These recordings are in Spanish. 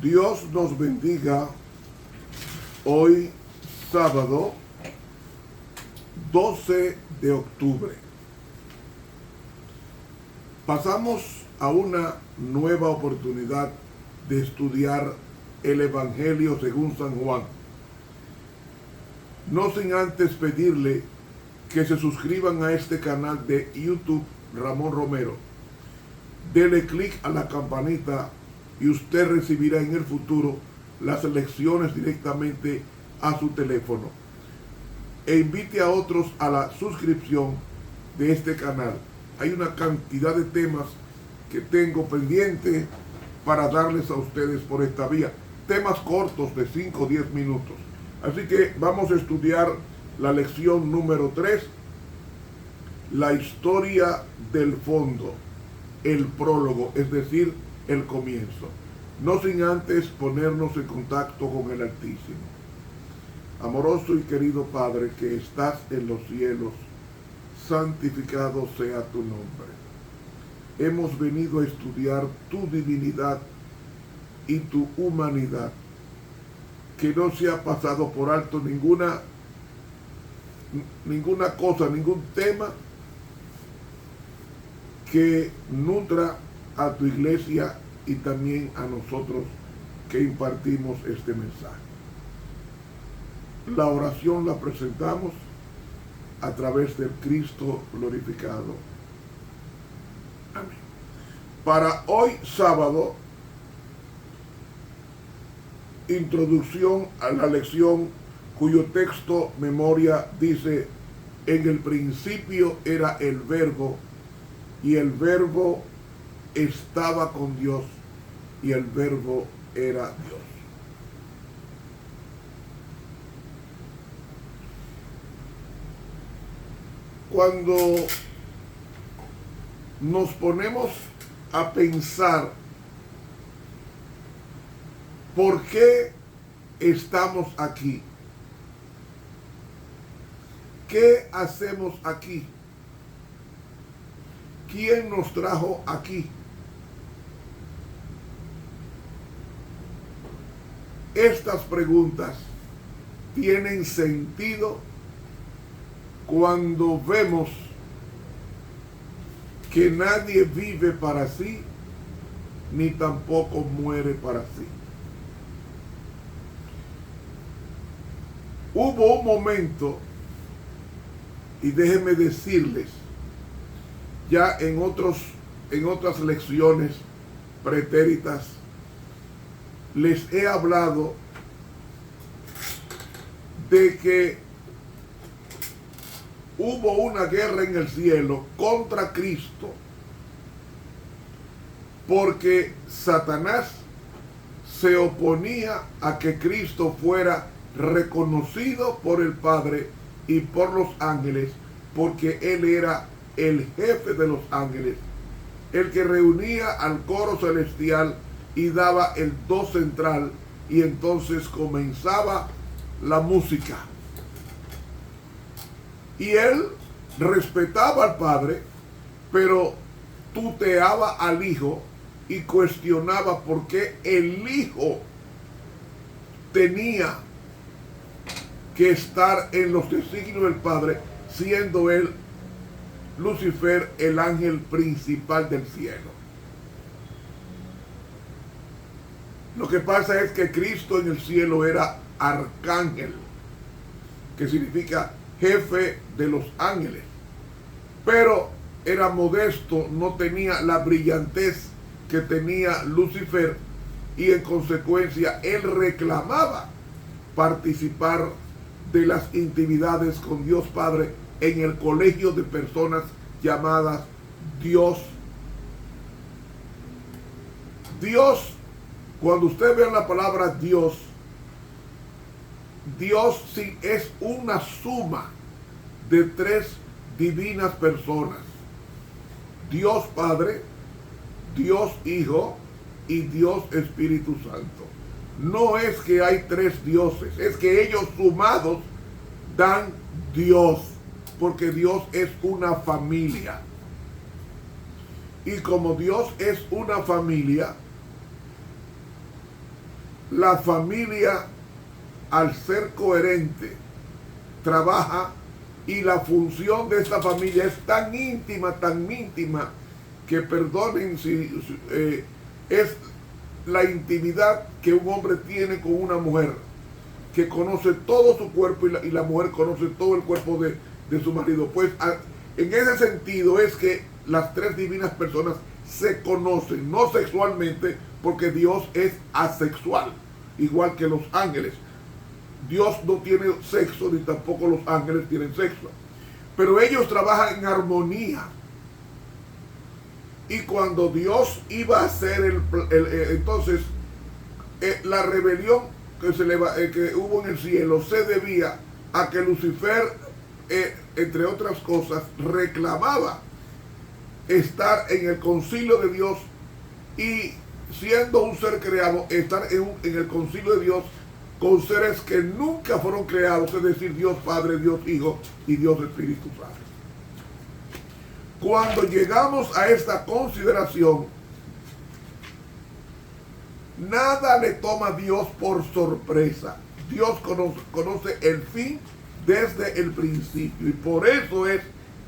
Dios nos bendiga hoy sábado 12 de octubre. Pasamos a una nueva oportunidad de estudiar el Evangelio según San Juan. No sin antes pedirle que se suscriban a este canal de YouTube Ramón Romero. Dele clic a la campanita y usted recibirá en el futuro las lecciones directamente a su teléfono. E invite a otros a la suscripción de este canal. Hay una cantidad de temas que tengo pendiente para darles a ustedes por esta vía. Temas cortos de 5 o 10 minutos. Así que vamos a estudiar la lección número 3, la historia del fondo, el prólogo, es decir, el comienzo. No sin antes ponernos en contacto con el Altísimo. Amoroso y querido Padre que estás en los cielos, santificado sea tu nombre. Hemos venido a estudiar tu divinidad y tu humanidad. Que no se ha pasado por alto ninguna cosa, ningún tema que nutra a tu iglesia y también a nosotros que impartimos este mensaje. La oración la presentamos a través del Cristo glorificado. Amén. Para hoy sábado, introducción a la lección cuyo texto memoria dice: en el principio era el Verbo, y el Verbo estaba con Dios, y el Verbo era Dios. Cuando nos ponemos a pensar ¿por qué estamos aquí? ¿Qué hacemos aquí? ¿Quién nos trajo aquí? Estas preguntas tienen sentido cuando vemos que nadie vive para sí, ni tampoco muere para sí. Hubo un momento, y déjenme decirles, ya en otras lecciones pretéritas, les he hablado de que hubo una guerra en el cielo contra Cristo, porque Satanás se oponía a que Cristo fuera reconocido por el Padre y por los ángeles, porque Él era el jefe de los ángeles, el que reunía al coro celestial y daba el do central, y entonces comenzaba la música. Y Él respetaba al Padre, pero tuteaba al Hijo y cuestionaba por qué el Hijo tenía que estar en los designios del Padre, siendo él, Lucifer, el ángel principal del cielo. Lo que pasa es que Cristo en el cielo era arcángel, que significa jefe de los ángeles, pero era modesto, no tenía la brillantez que tenía Lucifer, y en consecuencia él reclamaba participar de las intimidades con Dios Padre en el colegio de personas llamadas Dios. Dios, cuando usted ve la palabra Dios, Dios sí es una suma de tres divinas personas: Dios Padre, Dios Hijo y Dios Espíritu Santo. no es que hay tres dioses, es que ellos sumados dan Dios, porque Dios es una familia. Y como Dios es una familia, la familia, al ser coherente, trabaja, y la función de esta familia es tan íntima, que perdonen si es la intimidad que un hombre tiene con una mujer, que conoce todo su cuerpo, y la mujer conoce todo el cuerpo de su marido. Pues en ese sentido es que las tres divinas personas se conocen, no sexualmente, porque Dios es asexual, igual que los ángeles. Dios no tiene sexo, ni tampoco los ángeles tienen sexo. Pero ellos trabajan en armonía. Y cuando Dios iba a hacer entonces, la rebelión que hubo en el cielo se debía a que Lucifer, entre otras cosas, reclamaba estar en el concilio de Dios, y siendo un ser creado, estar en el concilio de Dios con seres que nunca fueron creados, es decir, Dios Padre, Dios Hijo y Dios Espíritu Santo. Cuando llegamos a esta consideración, nada le toma a Dios por sorpresa. Dios conoce el fin desde el principio, y por eso es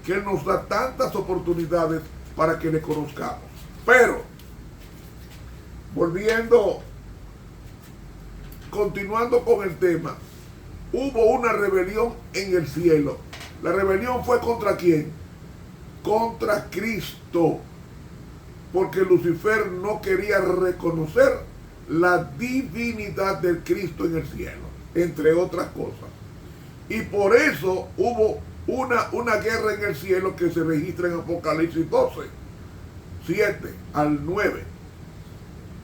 que Él nos da tantas oportunidades para que le conozcamos. Pero, continuando con el tema, hubo una rebelión en el cielo. La rebelión fue ¿contra quién? Contra Cristo, porque Lucifer no quería reconocer la divinidad del Cristo en el cielo, entre otras cosas. Y por eso hubo una guerra en el cielo que se registra en Apocalipsis 12, 7 al 9.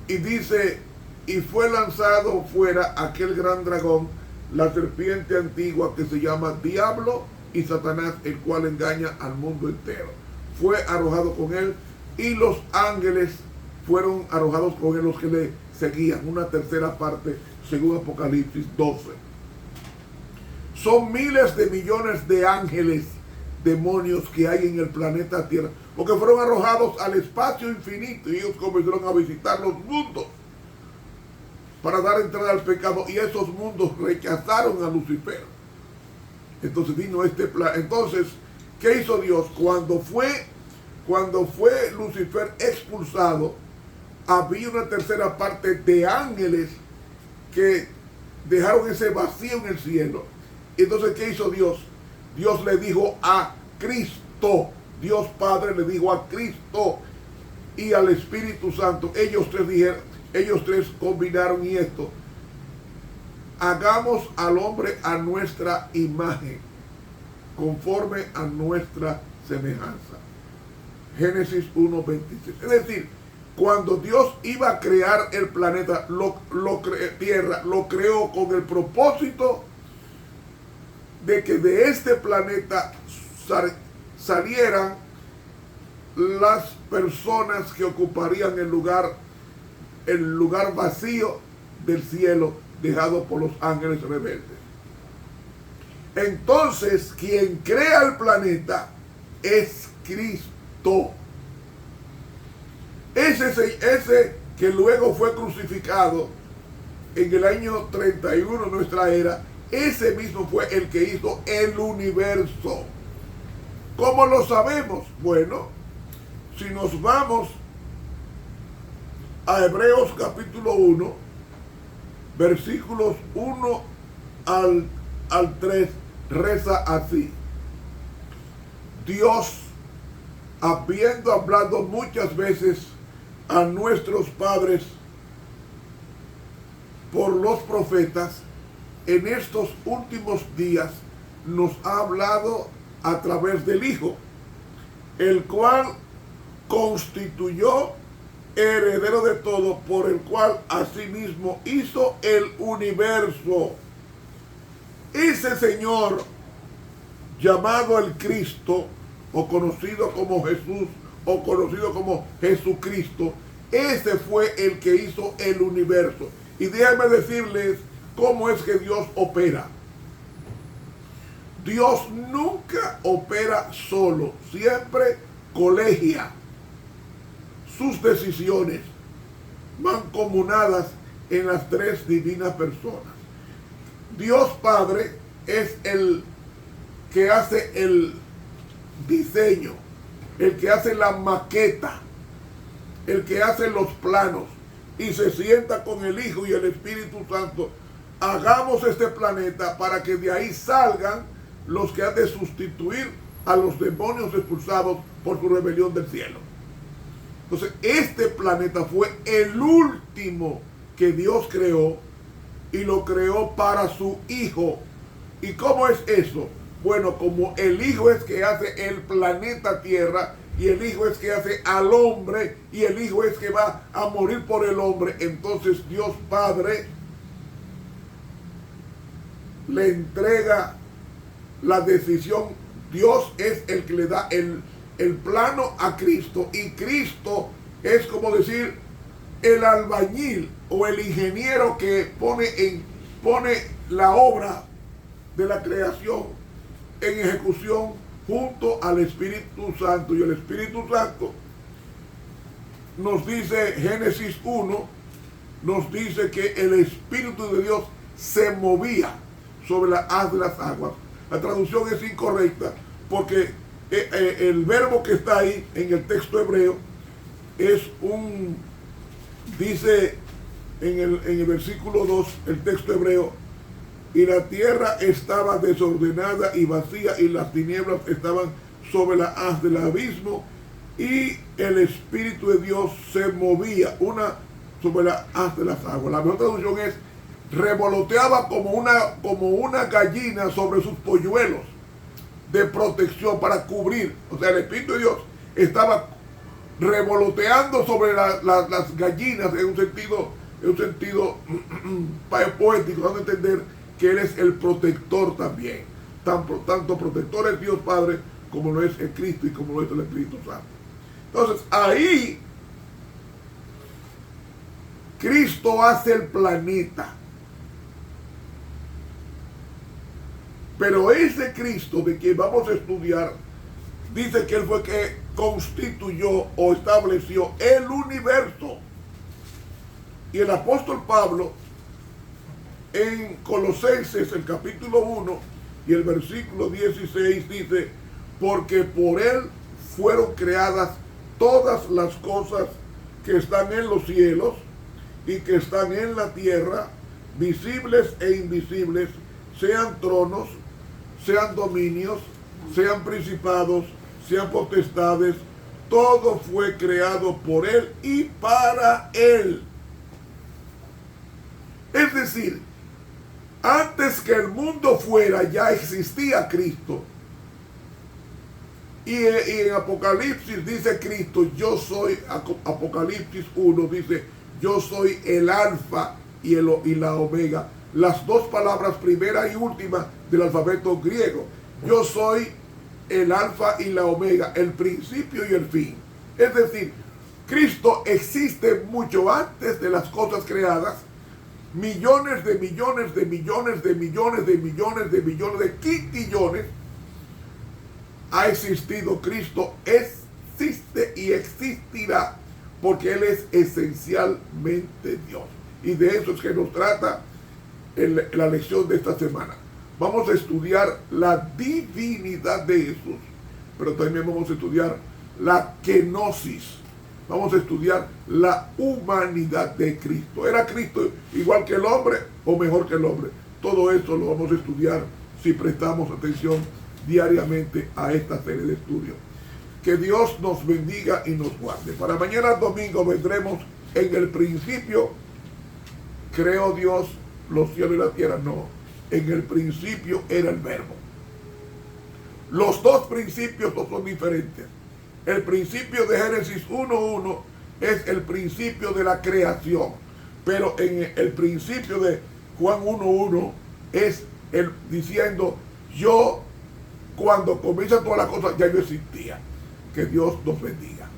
Y dice: y fue lanzado fuera aquel gran dragón, la serpiente antigua, que se llama Diablo y Satanás, el cual engaña al mundo entero. Fue arrojado con él, y los ángeles fueron arrojados con él, los que le seguían, una tercera parte, según Apocalipsis 12. Son miles de millones de ángeles, demonios, que hay en el planeta Tierra, porque fueron arrojados al espacio infinito, y ellos comenzaron a visitar los mundos para dar entrada al pecado, y esos mundos rechazaron a Lucifer. Entonces vino este plan. Entonces, ¿qué hizo Dios? Cuando fue Lucifer expulsado, había una tercera parte de ángeles que dejaron ese vacío en el cielo. Entonces, ¿qué hizo Dios? Dios le dijo a Cristo, Dios Padre le dijo a Cristo y al Espíritu Santo, ellos tres combinaron, y esto: hagamos al hombre a nuestra imagen, conforme a nuestra semejanza. Génesis 1:26. Es decir, cuando Dios iba a crear el planeta, Tierra, lo creó con el propósito de que de este planeta salieran las personas que ocuparían el lugar vacío del cielo dejado por los ángeles rebeldes. Entonces, quien crea el planeta es Cristo. Ese que luego fue crucificado en el año 31 de nuestra era, ese mismo fue el que hizo el universo. ¿Cómo lo sabemos? Bueno, si nos vamos a Hebreos capítulo 1, versículos 1 al 3, reza así: Dios, habiendo hablado muchas veces a nuestros padres por los profetas, en estos últimos días nos ha hablado a través del Hijo, el cual constituyó heredero de todo, por el cual asimismo hizo el universo. Ese Señor, llamado el Cristo, o conocido como Jesús, o conocido como Jesucristo, ese fue el que hizo el universo. Y déjenme decirles cómo es que Dios opera. Dios nunca opera solo, siempre colegia sus decisiones mancomunadas en las tres divinas personas. Dios Padre es el que hace el diseño, el que hace la maqueta, el que hace los planos y se sienta con el Hijo y el Espíritu Santo. Hagamos este planeta para que de ahí salgan los que han de sustituir a los demonios expulsados por su rebelión del cielo. Entonces, este planeta fue el último que Dios creó y lo creó para su Hijo. ¿Y cómo es eso? Bueno, como el Hijo es que hace el planeta Tierra y el Hijo es que hace al hombre y el Hijo es que va a morir por el hombre, entonces Dios Padre le entrega la decisión. Dios es el que le da el plano a Cristo, y Cristo es como decir el albañil o el ingeniero que pone la obra de la creación en ejecución junto al Espíritu Santo. Y el Espíritu Santo nos dice, Génesis 1, nos dice que el Espíritu de Dios se movía sobre la haz de las aguas. La traducción es incorrecta porque el verbo que está ahí en el texto hebreo es dice en el versículo 2, el texto hebreo: y la tierra estaba desordenada y vacía, y las tinieblas estaban sobre la haz del abismo, y el Espíritu de Dios se movía sobre la haz de las aguas. La mejor traducción es: revoloteaba como una gallina sobre sus polluelos de protección para cubrir. O sea, el Espíritu de Dios estaba revoloteando sobre las gallinas en un sentido poético, dando a entender que Él es el protector también. Tanto protector es Dios Padre como lo es el Cristo y como lo es el Espíritu Santo. Entonces, ahí Cristo hace el planeta. Pero ese Cristo de quien vamos a estudiar, dice que Él fue que constituyó o estableció el universo. Y el apóstol Pablo, en Colosenses, el capítulo 1 y el versículo 16, dice: porque por Él fueron creadas todas las cosas que están en los cielos y que están en la tierra, visibles e invisibles, sean tronos, sean dominios, sean principados, sean potestades. Todo fue creado por Él y para Él. Es decir, antes que el mundo fuera, ya existía Cristo. Y en Apocalipsis dice Cristo: yo soy, Apocalipsis 1 dice: yo soy el alfa y la omega. Las dos palabras primera y última del alfabeto griego. Yo soy el alfa y la omega, el principio y el fin. Es decir, Cristo existe mucho antes de las cosas creadas. Millones de millones de millones de millones de millones de millones de quintillones ha existido. Cristo existe y existirá porque Él es esencialmente Dios. Y de eso es que nos trata la lección de esta semana. Vamos a estudiar la divinidad de Jesús, pero también vamos a estudiar la kenosis. Vamos a estudiar la humanidad de Cristo. ¿Era Cristo igual que el hombre o mejor que el hombre? Todo esto lo vamos a estudiar si prestamos atención diariamente a esta serie de estudios. Que Dios nos bendiga y nos guarde. Para mañana domingo vendremos en el principio. ¿Creó Dios los cielos y la tierra? No. En el principio era el verbo. Los dos principios no son diferentes. El principio de Génesis 1:1 es el principio de la creación, pero en el principio de Juan 1:1 es el diciendo: yo, cuando comienza todas las cosas, ya yo existía. Que Dios nos bendiga.